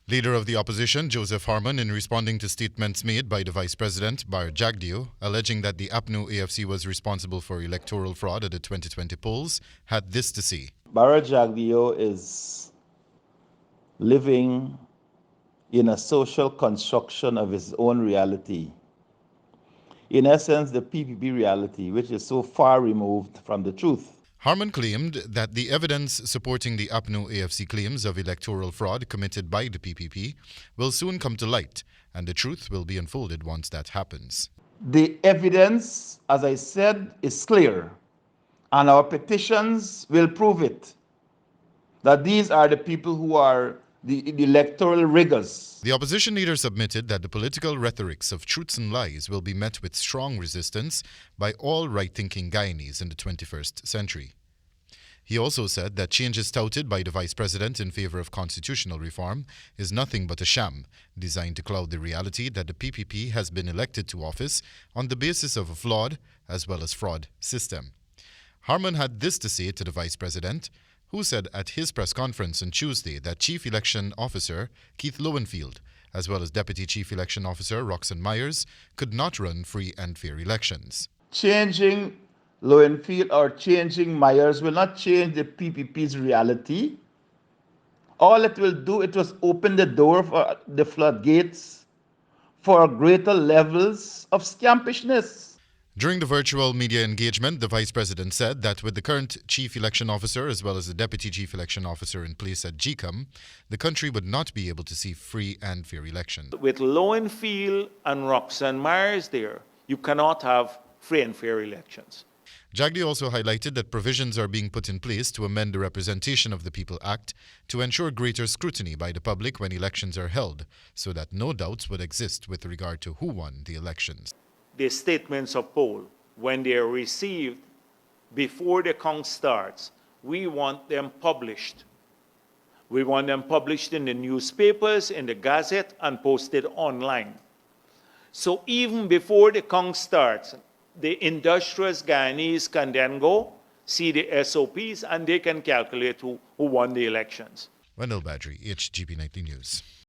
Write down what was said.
Leader of the Opposition, Joseph Harmon, in responding to statements made by the Vice President Bharrat Jagdeo, alleging that the APNU AFC was responsible for electoral fraud at the 2020 polls, had this to say. Bharrat Jagdeo is living in a social construction of his own reality. In essence, the PPP reality, which is so far removed from the truth. Harmon claimed that the evidence supporting the APNU AFC claims of electoral fraud committed by the PPP will soon come to light, and the truth will be unfolded once that happens. The evidence, as I said, is clear, and our petitions will prove it, that these are the people who are the electoral riggers. The opposition leader submitted that the political rhetorics of truths and lies will be met with strong resistance by all right-thinking Guyanese in the 21st century. He also said that changes touted by the Vice President in favor of constitutional reform is nothing but a sham, designed to cloud the reality that the PPP has been elected to office on the basis of a flawed as well as fraud system. Harmon had this to say to the Vice President, who said at his press conference on Tuesday that Chief Election Officer Keith Lowenfield, as well as Deputy Chief Election Officer Roxanne Myers, could not run free and fair elections. Changing Lowenfield or changing Myers will not change the PPP's reality. All it will do, it was open the door for the floodgates for greater levels of scampishness. During the virtual media engagement, the Vice President said that with the current Chief Election Officer as well as the Deputy Chief Election Officer in place at GECOM, the country would not be able to see free and fair elections. With Lowenfield and Roxanne Myers there, you cannot have free and fair elections. Jagdeo also highlighted that provisions are being put in place to amend the Representation of the People Act to ensure greater scrutiny by the public when elections are held, so that no doubts would exist with regard to who won the elections. The statements of poll, when they are received before the count starts, we want them published. We want them published in the newspapers, in the Gazette, and posted online. So even before the count starts, the industrious Guyanese can then go see the SOPs and they can calculate who won the elections. Wendell Badrie, HGP Nightly News.